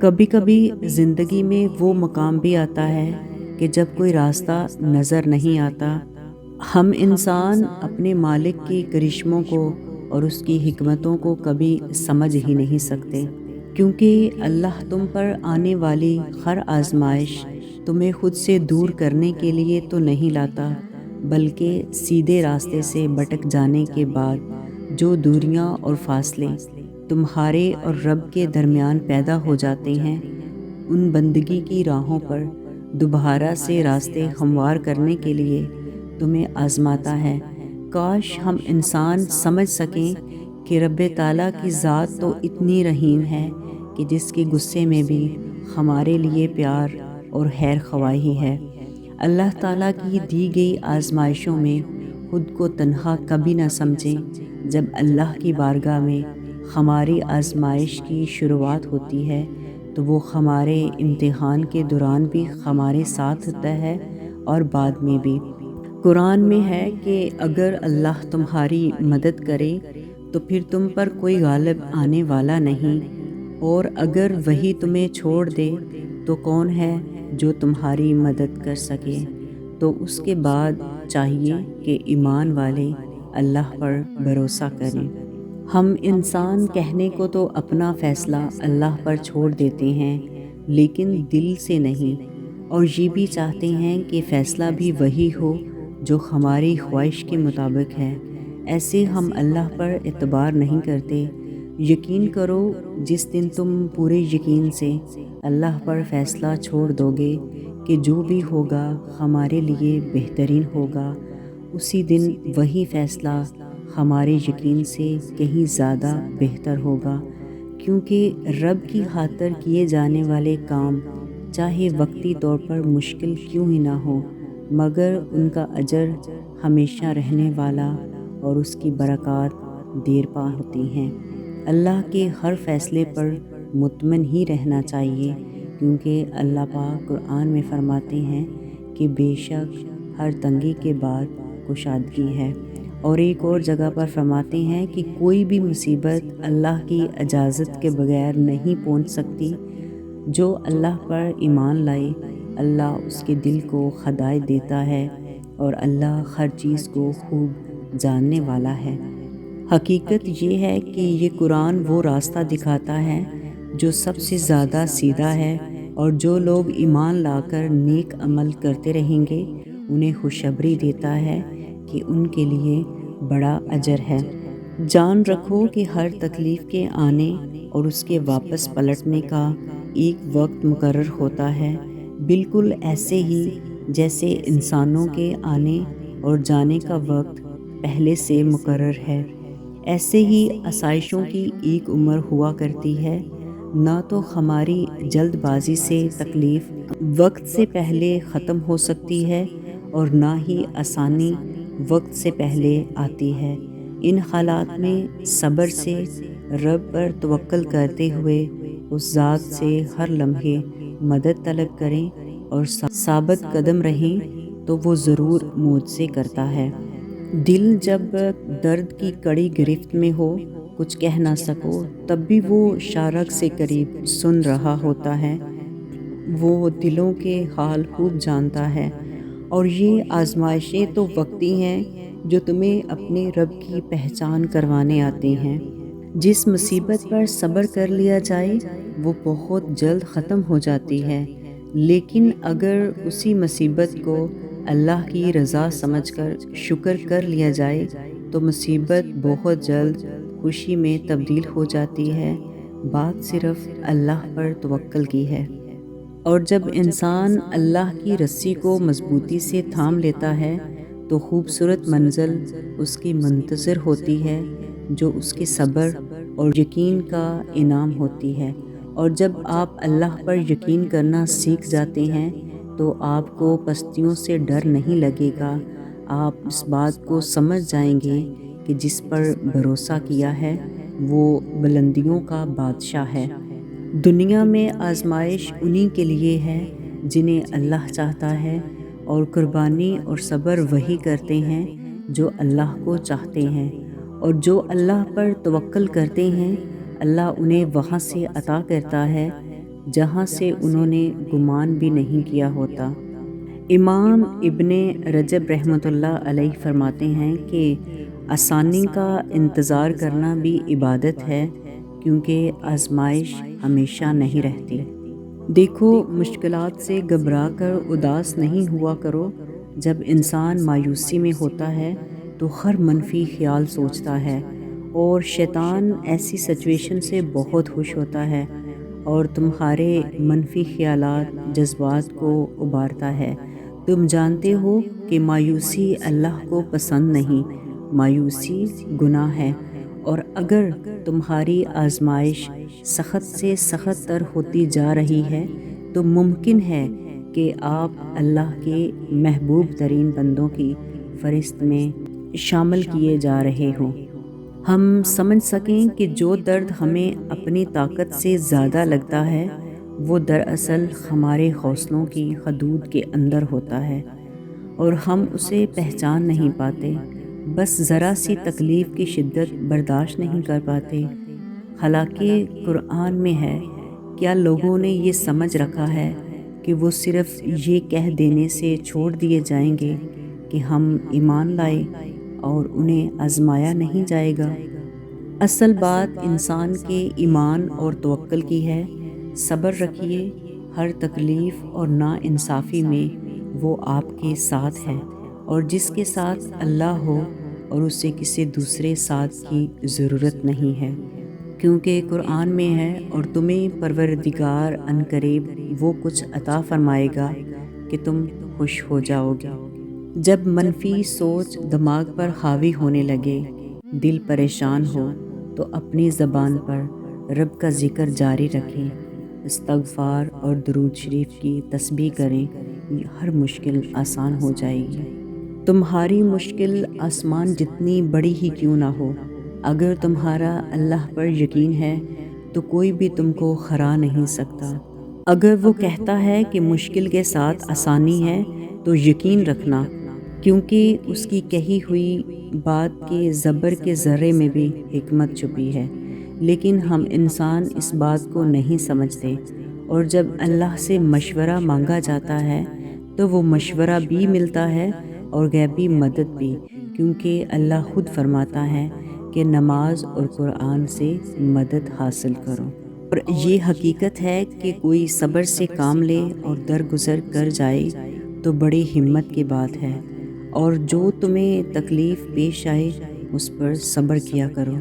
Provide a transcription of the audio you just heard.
کبھی کبھی زندگی میں وہ مقام بھی آتا ہے کہ جب کوئی راستہ نظر نہیں آتا، ہم انسان اپنے مالک کی کرشموں کو اور اس کی حکمتوں کو کبھی سمجھ ہی نہیں سکتے، کیونکہ اللہ تم پر آنے والی ہر آزمائش تمہیں خود سے دور کرنے کے لیے تو نہیں لاتا، بلکہ سیدھے راستے سے بھٹک جانے کے بعد جو دوریاں اور فاصلے تمہارے اور رب کے درمیان پیدا ہو جاتے ہیں، ان بندگی کی راہوں پر دوبارہ سے راستے ہموار کرنے کے لیے تمہیں آزماتا ہے۔ کاش ہم انسان سمجھ سکیں کہ رب تعالیٰ کی ذات تو اتنی رحیم ہے کہ جس کے غصے میں بھی ہمارے لیے پیار اور خیر خواہی ہے۔ اللہ تعالیٰ کی دی گئی آزمائشوں میں خود کو تنہا کبھی نہ سمجھیں۔ جب اللہ کی بارگاہ میں ہماری آزمائش کی شروعات ہوتی ہے تو وہ ہمارے امتحان کے دوران بھی ہمارے ساتھ ہوتا ہے اور بعد میں بھی۔ قرآن میں ہے کہ اگر اللہ تمہاری مدد کرے تو پھر تم پر کوئی غالب آنے والا نہیں، اور اگر وہی تمہیں چھوڑ دے تو کون ہے جو تمہاری مدد کر سکے۔ تو اس کے بعد چاہیے کہ ایمان والے اللہ پر بھروسہ کریں۔ ہم انسان کہنے کو تو اپنا فیصلہ اللہ پر چھوڑ دیتے ہیں، لیکن دل سے نہیں، اور یہ بھی چاہتے ہیں کہ فیصلہ بھی وہی ہو جو ہماری خواہش کے مطابق ہے۔ ایسے ہم اللہ پر اعتبار نہیں کرتے۔ یقین کرو، جس دن تم پورے یقین سے اللہ پر فیصلہ چھوڑ دو گے کہ جو بھی ہوگا ہمارے لیے بہترین ہوگا، اسی دن وہی فیصلہ ہمارے یقین سے کہیں زیادہ بہتر ہوگا، کیونکہ رب کی خاطر کیے جانے والے کام چاہے وقتی طور پر مشکل کیوں ہی نہ ہو، مگر ان کا اجر ہمیشہ رہنے والا اور اس کی برکات دیر پا ہوتی ہیں۔ اللہ کے ہر فیصلے پر مطمئن ہی رہنا چاہیے، کیونکہ اللہ پاک قرآن میں فرماتے ہیں کہ بے شک ہر تنگی کے بعد کشادگی ہے، اور ایک اور جگہ پر فرماتے ہیں کہ کوئی بھی مصیبت اللہ کی اجازت کے بغیر نہیں پہنچ سکتی۔ جو اللہ پر ایمان لائے، اللہ اس کے دل کو ہدایت دیتا ہے، اور اللہ ہر چیز کو خوب جاننے والا ہے۔ حقیقت یہ ہے کہ یہ قرآن وہ راستہ دکھاتا ہے جو سب سے زیادہ سیدھا ہے، اور جو لوگ ایمان لا کر نیک عمل کرتے رہیں گے انہیں خوشخبری دیتا ہے کہ ان کے لیے بڑا اجر ہے۔ جان رکھو کہ ہر تکلیف کے آنے اور اس کے واپس پلٹنے کا ایک وقت مقرر ہوتا ہے، بالکل ایسے ہی جیسے انسانوں کے آنے اور جانے کا وقت پہلے سے مقرر ہے۔ ایسے ہی آسائشوں کی ایک عمر ہوا کرتی ہے، نہ تو ہماری جلد بازی سے تکلیف وقت سے پہلے ختم ہو سکتی ہے، اور نہ ہی آسانی وقت سے پہلے آتی ہے۔ ان حالات میں صبر سے رب پر توکل کرتے ہوئے اس ذات سے ہر لمحے مدد طلب کریں اور ثابت قدم رہیں تو وہ ضرور معجزے کرتا ہے۔ دل جب درد کی کڑی گرفت میں ہو، کچھ کہہ نہ سکو، تب بھی وہ شارک سے قریب سن رہا ہوتا ہے۔ وہ دلوں کے حال خوب جانتا ہے، اور یہ آزمائشیں تو وقتی ہیں جو تمہیں اپنے رب کی پہچان کروانے آتے ہیں۔ جس مصیبت پر صبر کر لیا جائے وہ بہت جلد ختم ہو جاتی ہے، لیکن اگر اسی مصیبت کو اللہ کی رضا سمجھ کر شکر کر لیا جائے تو مصیبت بہت جلد خوشی میں تبدیل ہو جاتی ہے۔ بات صرف اللہ پر توکل کی ہے، اور جب انسان اللہ کی رسی کو مضبوطی سے تھام لیتا ہے تو خوبصورت منزل اس کی منتظر ہوتی ہے، جو اس کے صبر اور یقین کا انعام ہوتی ہے۔ اور جب آپ اللہ پر یقین کرنا سیکھ جاتے ہیں تو آپ کو پستیوں سے ڈر نہیں لگے گا۔ آپ اس بات کو سمجھ جائیں گے کہ جس پر بھروسہ کیا ہے وہ بلندیوں کا بادشاہ ہے۔ دنیا میں آزمائش انہی کے لیے ہے جنہیں اللہ چاہتا ہے، اور قربانی اور صبر وہی کرتے ہیں جو اللہ کو چاہتے ہیں، اور جو اللہ پر توکل کرتے ہیں اللہ انہیں وہاں سے عطا کرتا ہے جہاں سے انہوں نے گمان بھی نہیں کیا ہوتا۔ امام ابن رجب رحمۃ اللہ علیہ فرماتے ہیں کہ آسانی کا انتظار کرنا بھی عبادت ہے، کیونکہ آزمائش ہمیشہ نہیں رہتی۔ دیکھو، مشکلات سے گھبرا کر اداس نہیں ہوا کرو۔ جب انسان مایوسی میں ہوتا ہے تو ہر منفی خیال سوچتا ہے، اور شیطان ایسی سچویشن سے بہت خوش ہوتا ہے اور تمہارے منفی خیالات، جذبات کو ابھارتا ہے۔ تم جانتے ہو کہ مایوسی اللہ کو پسند نہیں، مایوسی گناہ ہے، اور اگر تمہاری آزمائش سخت سے سخت تر ہوتی جا رہی ہے تو ممکن ہے کہ آپ اللہ کے محبوب ترین بندوں کی فہرست میں شامل کیے جا رہے ہوں۔ ہم سمجھ سکیں کہ جو درد ہمیں اپنی طاقت سے زیادہ لگتا ہے وہ دراصل ہمارے حوصلوں کی حدود کے اندر ہوتا ہے، اور ہم اسے پہچان نہیں پاتے، بس ذرا سی تکلیف کی شدت برداشت نہیں کر پاتے۔ حالانکہ قرآن میں ہے، کیا لوگوں نے یہ سمجھ رکھا ہے کہ وہ صرف یہ کہہ دینے سے چھوڑ دیے جائیں گے کہ ہم ایمان لائے اور انہیں آزمایا نہیں جائے گا؟ اصل بات انسان کے ایمان اور توکل کی ہے۔ صبر رکھیے، ہر تکلیف اور ناانصافی میں وہ آپ کے ساتھ ہے، اور جس کے ساتھ اللہ ہو اور اسے کسی دوسرے ساتھ کی ضرورت نہیں ہے، کیونکہ قرآن میں ہے، اور تمہیں پروردگار عنقریب وہ کچھ عطا فرمائے گا کہ تم خوش ہو جاؤ گے۔ جب منفی سوچ دماغ پر حاوی ہونے لگے، دل پریشان ہو، تو اپنی زبان پر رب کا ذکر جاری رکھیں، استغفار اور درود شریف کی تسبیح کریں، ہر مشکل آسان ہو جائے گی۔ تمہاری مشکل آسمان جتنی بڑی ہی کیوں نہ ہو، اگر تمہارا اللہ پر یقین ہے تو کوئی بھی تم کو ہرا نہیں سکتا۔ اگر وہ کہتا ہے کہ مشکل کے ساتھ آسانی ہے تو یقین رکھنا، کیونکہ اس کی کہی ہوئی بات کے زبر کے ذرے میں بھی حکمت چھپی ہے۔ لیکن ہم انسان اس بات کو نہیں سمجھتے، اور جب اللہ سے مشورہ مانگا جاتا ہے تو وہ مشورہ بھی ملتا ہے اور غیبی مدد بھی، کیونکہ اللہ خود فرماتا ہے کہ نماز اور قرآن سے مدد حاصل کرو۔ اور یہ حقیقت ہے کہ کوئی صبر سے کام لے اور درگزر کر جائے تو بڑی ہمت کی بات ہے، اور جو تمہیں تکلیف پیش آئے اس پر صبر کیا کرو۔